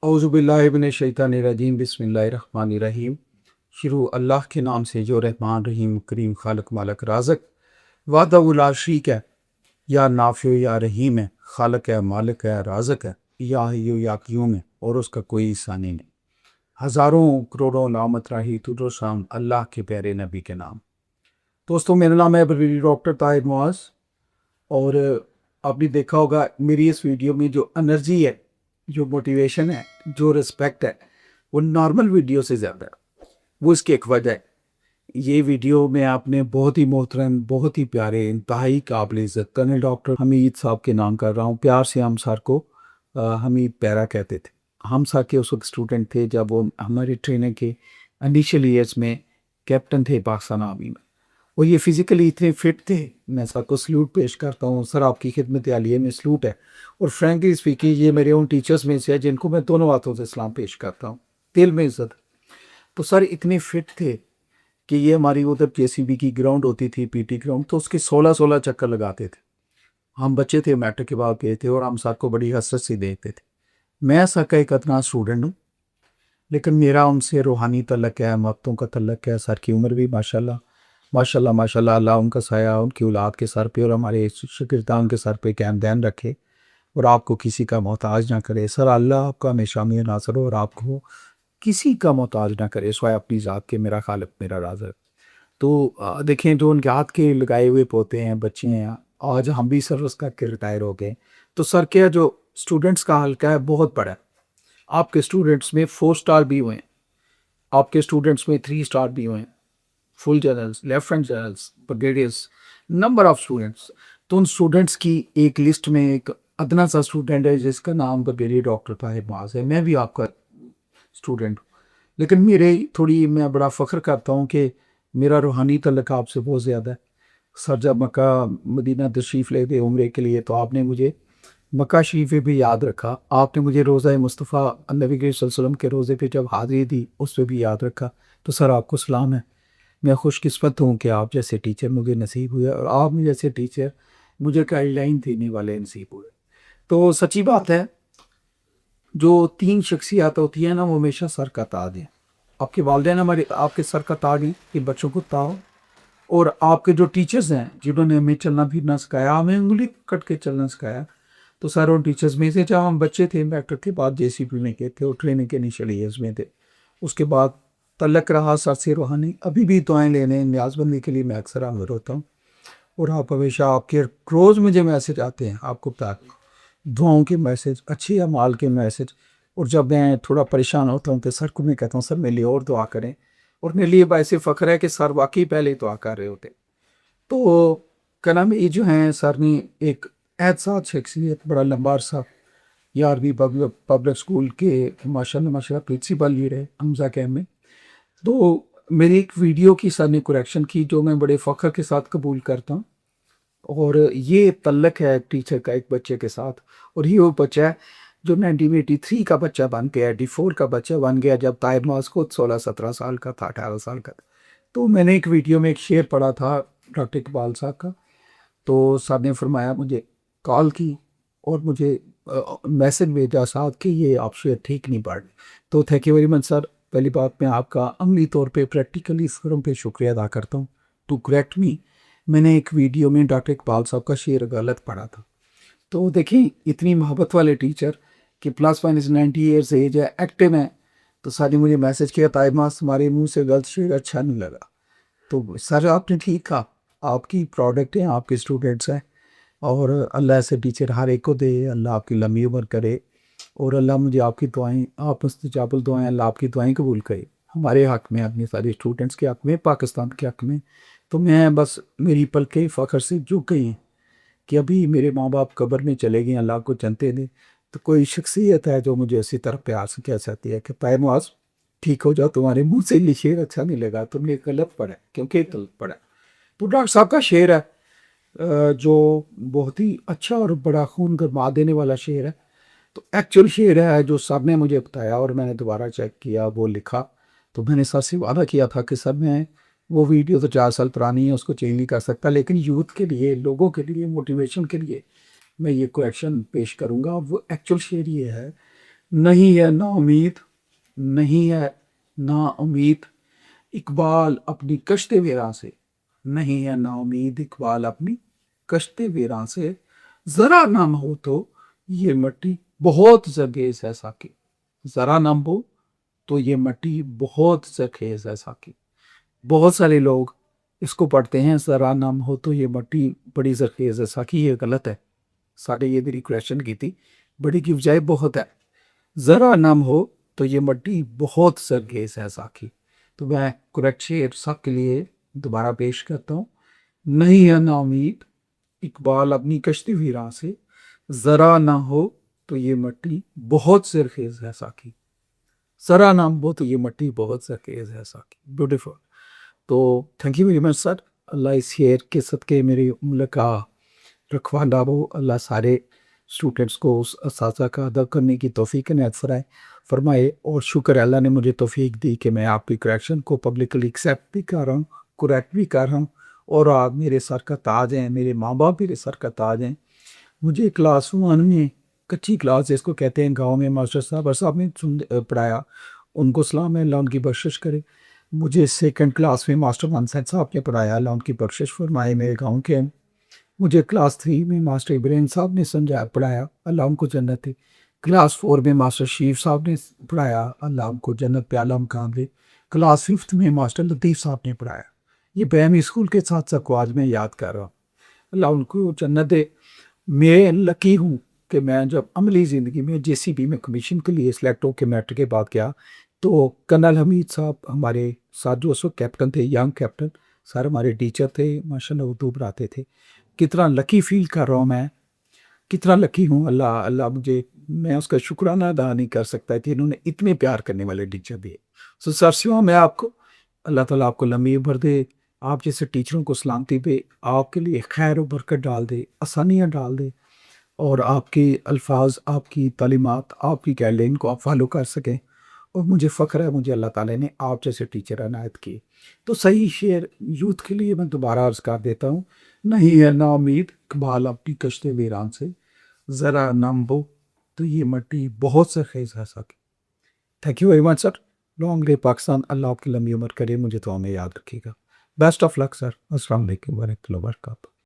औज़ुबिल्लाहिमिनश्शैतानिर्रजीम बिस्मिल्लाहिर्रहमानिर्रहीम। शुरू अल्लाह के नाम से जो रहमान रहीम करीम खालक मालक राज़क वाहदहु ला शरीक है, या नाफ़िउ या रहीम है, खालक है, मालिक है, राज़क है, या हय्यु या क़य्यूम है, और उसका कोई सानी नहीं। हज़ारों करोड़ों नामत राही तुदो शाम अल्लाह के प्यारे नबी के नाम। दोस्तों, मेरा नाम है डॉक्टर ताहिर मुआज़, और आपने देखा होगा मेरी इस वीडियो में जो एनर्जी है, जो मोटिवेशन है, जो रिस्पेक्ट है, वो नॉर्मल वीडियो से ज़्यादा है। वो इसकी एक वजह है। ये वीडियो में आपने बहुत ही मोहतरम, बहुत ही प्यारे, इंतहाई काबिल इज़्ज़त कर्नल डॉक्टर हमीद साहब के नाम कर रहा हूँ। प्यार से हम सर को हमीद पैरा कहते थे। हम सर के उस वक्त स्टूडेंट थे जब वो हमारे ट्रेनिंग के इनिशियल ईयर्स में कैप्टन थे पाकिस्तान आर्मी में। और ये फिज़िकली इतने फिट थे, मैं सर को सल्यूट पेश करता हूँ। सर, आपकी खिदमत आलिया में सल्यूट है। और फ्रेंकली स्पीकिंग, ये मेरे उन टीचर्स में से है जिनको मैं दोनों हाथों से सलाम पेश करता हूँ, दिल में इज़्ज़त। तो सर इतने फिट थे कि ये हमारी उधर जेसीबी की ग्राउंड होती थी, पीटी ग्राउंड, तो उसके 16-16 चक्कर लगाते थे। हम बच्चे थे, मैट्रिक के बाद गए थे, और हम सर को बड़ी हसरत से देखते थे। मैं सर का एक अदना स्टूडेंट हूँ, लेकिन मेरा उनसे रूहानी तल्लक है, मोहब्बतों का तल्लक है। सर की उम्र भी माशाल्लाह माशाल्लाह माशाल्लाह, अल्लाह उनका साया उनकी औलाद के सर पे और हमारे शागिर्दान के सर पे कायम दायम रखे, और आपको किसी का मोहताज ना करे। सर, अल्लाह आपका हमेशा में नासर हो, और आपको किसी का मोहताज ना करे, स्वाय अपनी ज़ात के, मेरा खालिक मेरा राज़िक। तो देखें, जो उनके हाथ के लगाए हुए पोते हैं, बच्चे हैं, आज हम भी सर्विस करके रिटायर हो गए। तो सर क्या, जो स्टूडेंट्स का हल्का है बहुत बड़ा है। आपके स्टूडेंट्स में 4 स्टार भी हुए हैं, आपके स्टूडेंट्स में 3 स्टार भी हुए हैं, full generals, lieutenant generals, brigadiers, number of students. तो उन स्टूडेंट्स की एक लिस्ट में एक अदना सा स्टूडेंट है जिसका नाम ब्रिगेडियर डॉक्टर ताहिर मुआज़ है। मैं भी आपका स्टूडेंट हूँ, लेकिन मैं बड़ा फ़ख्र करता हूँ कि मेरा रूहानी तल्लक आपसे बहुत ज़्यादा है। सर जब मक्का मदीना तशरीफ़ ले गए उम्रे के लिए, तो आपने मुझे मक्का शरीफ पे भी याद रखा। आपने मुझे रोज़ा मुस्तफ़ा नबी करीम सल्लल्लाहु अलैहि वसल्लम के रोज़े पे जब हाज़िरी दी, उस पर भी याद रखा। तो सर, आपको सलाम है। मैं खुशकिस्मत हूँ कि आप जैसे टीचर मुझे नसीब हुए, और आप जैसे टीचर मुझे गाइडलाइन देने वाले नसीब हुए। तो सच्ची बात है, जो 3 शख्सियत होती हैं ना, वो हमेशा सर का ताज है। आपके वालिदैन हमारे आपके सर का ताज हैं कि बच्चों को ताज। और आपके जो टीचर्स हैं जिन्होंने हमें चलना फिरना सिखाया, हमें उंगली कट के चलना सिखाया, तो सर उन टीचर्स में से, जब हम बच्चे थे मैट्रिक के बाद जेसीपी में गए थे और ट्रेनिंग के इनिशियल ईयर्स में थे, उसके बाद तल्लक रहा सर से रूहानी। अभी भी दुआएं लेने, न्याज़बंदी के लिए मैं अक्सर हाज़िर होता हूँ, और आप हमेशा, आपके रोज़ मुझे मैसेज आते हैं, आपको बता, दुआओं के मैसेज, अच्छे अमाल के मैसेज। और जब मैं थोड़ा परेशान होता हूँ तो सर को मैं कहता हूँ, सर मेरे लिए और दुआ करें। और मेरे लिए ऐसे फ़ख्र है कि सर वाकई पहले ही दुआ कर रहे होते। तो क्या नाम है, ये जो हैं सर ने एक एहसास शख्सियत, बड़ा लंबा अरसा 11वीं पब्लिक स्कूल के माशाल्लाह माशाल्लाह प्रिंसिपल ही रहे हमजा कैम में। तो मेरी एक वीडियो की सर ने करेक्शन की, जो मैं बड़े फ़ख्र के साथ कबूल करता हूँ। और ये तल्लक है एक टीचर का एक बच्चे के साथ, और ये वो बच्चा है जो 1983 का बच्चा बन गया, 84 का बच्चा बन गया, जब ताहिर मुआज़ खुद 16-17 साल का था, 18 साल का था। तो मैंने एक वीडियो में एक शेर पढ़ा था डॉक्टर इकबाल साहब का, तो सर ने फरमाया, मुझे कॉल की और मुझे मैसेज भेजा साथ कि ये आप शेर ठीक नहीं पढ़ रहे। तो thank you very much sir. पहली बात, मैं आपका अमली तौर पे प्रैक्टिकली इस फोरम पे शुक्रिया अदा करता हूँ टू करेक्ट मी। मैंने एक वीडियो में डॉक्टर इकबाल साहब का शेर गलत पढ़ा था। तो देखिए, इतनी मोहब्बत वाले टीचर कि प्लस माइनस 90 ईयर्स एज है, एक्टिव हैं। तो सर ने मुझे मैसेज किया, ताहिर मास तुम्हारे मुंह से गलत शेर अच्छा नहीं लगा। तो सर, आपने ठीक कहा, आपकी प्रोडक्ट हैं, आपके स्टूडेंट्स हैं, और अल्लाह ऐसे टीचर हर एक को दे, अल्लाह आपकी लंबी उम्र करे, और अल्लाह मुझे आपकी दुआएं, आप मुस्तजाबुल दुआएं, अल्लाह आपकी दुआएं कबूल करे हमारे हक़ में, अपने सारे स्टूडेंट्स के हक़ में, पाकिस्तान के हक़ में। तो मैं बस, मेरी पलकें फ़ख्र से झुक गई हैं कि अभी मेरे माँ बाप कब्र में चले गए, अल्लाह को जनतें दें। तो कोई शख्सियत है जो मुझे इसी तरह प्यार से कह सकती है कि ताहिर मुआज़ ठीक हो जाओ, तुम्हारे मुंह से ये शेर अच्छा नहीं लगा, तुमने गलत पढ़ा है, क्योंकि गलत पढ़ा है। तो डॉक्टर साहब का शेर है, जो बहुत ही अच्छा और बड़ा खून गरमा देने वाला शेर है। तो एक्चुअल शेर है जो सर ने मुझे बताया, और मैंने दोबारा चेक किया, वो लिखा। तो मैंने सर से वादा किया था कि सर, मैं वो वीडियो तो 4 साल पुरानी है, उसको चेंज नहीं कर सकता, लेकिन यूथ के लिए, लोगों के लिए, मोटिवेशन के लिए मैं ये करेक्शन पेश करूँगा। और वो एक्चुअल शेर ये है, نہیں ہے نا امید، نہیں ہے نا امید اقبال اپنی کشت ویراں سے، نہیں ہے نا امید اقبال اپنی کشت ویراں سے، ذرا نم ہو تو یہ مٹی بہت زرخیز ہے ساکی، ذرا نم ہو تو یہ مٹی بہت زرخیز ہے ساکی۔ بہت سارے لوگ اس کو پڑھتے ہیں ذرا نم ہو تو یہ مٹی بڑی زرخیز ہے ساکی، یہ غلط ہے۔ ساڑھے یہ میری کویشچن کی تھی، بڑی کی بجائے بہت ہے، ذرا نم ہو تو یہ مٹی بہت زرخیز ہے ساکی۔ تو میں کریکٹ شعر سب کے لیے دوبارہ پیش کرتا ہوں۔ نہیں ہے نا امید اقبال اپنی کشتی ویراں سے، ذرا نہ ہو تو یہ مٹی بہت زرخیز ہے ساکی، ذرا نہ ہو تو یہ مٹی بہت زرخیز ہے ساکی۔ بیوٹیفل۔ تو تھینک یو ویری مچ سر، اللہ اس شعر کے صدقے میری عمر کا رکھوالا ہو، اللہ سارے اسٹوڈنٹس کو اس اساتذہ کا ادا کرنے کی توفیق عنایت فرمائے، اور شکر ہے اللہ نے مجھے توفیق دی کہ میں آپ کی کریکشن کو پبلکلی ایکسیپٹ بھی کر رہا ہوں، کریکٹ بھی کر رہا ہوں، اور آپ میرے سر کا تاج ہیں، میرے ماں باپ میرے سر کا تاج ہیں۔ مجھے کلاس 1 میں، کچی کلاس جس کو کہتے ہیں گاؤں میں، ماسٹر صاحب نے پڑھایا، ان کو سلام ہے، اللہ ان کی بخشش کرے۔ مجھے سیکنڈ کلاس میں ماسٹر منصد صاحب نے پڑھایا، اللہ ان کی بخشش فرمائے، میرے گاؤں کے ہیں۔ مجھے کلاس 3 میں ماسٹر ابراہیم صاحب نے پڑھایا، اللہ ان کو جنت دے۔ کلاس 4 میں ماسٹر شیف صاحب نے پڑھایا، اللہ ان کو جنت پہ اعلیٰ مقام دے۔ کلاس 5 میں ماسٹر لطیف صاحب نے پڑھایا۔ یہ بیمی اسکول کے ساتھ ساتھ کو آج میں یاد کر رہا ہوں، اللہ ان کو جنت دے۔ میں لکی ہوں کہ میں جب عملی زندگی میں JCB میں کمیشن کے لیے سلیکٹ ہو کے میٹرک کے بعد گیا، تو کرنل حمید صاحب ہمارے ساتھ جو اس وقت کیپٹن تھے، ینگ کیپٹن، سارے ہمارے ٹیچر تھے، ماشاء اللہ اردو پڑھاتے تھے۔ کتنا لکی فیل کر رہا ہوں میں، کتنا لکی ہوں، اللہ مجھے، میں اس کا شکرانہ ادا نہیں کر سکتا کہ انہوں نے اتنے پیار کرنے والے ٹیچر دیے۔ سو سر سیوا میں آپ کو، اللہ تعالیٰ آپ کو لمبی عمر دے، آپ جیسے ٹیچروں کو سلامتی پہ، آپ کے لیے خیر و برکت ڈال دے، آسانیاں ڈال دے، اور آپ کے الفاظ، آپ کی تعلیمات، آپ کی گائیڈ لائن کو آپ فالو کر سکیں۔ اور مجھے فخر ہے، مجھے اللہ تعالیٰ نے آپ جیسے ٹیچر عنایت کیے۔ تو صحیح شعر یوتھ کے لیے میں دوبارہ عرض کر دیتا ہوں، نہیں ہے نا امید اقبال اپنی کشت ویران سے، ذرا نم ہو تو یہ مٹی بہت زرخیز ہے ساکی۔ Thank you very much sir, long live Pakistan, اللہ آپ کی لمبی عمر کرے، مجھے تو ہمیں یاد رکھے گا۔ بیسٹ آف لک سر، السلام علیکم ورحمۃ اللہ وبرکاتہ۔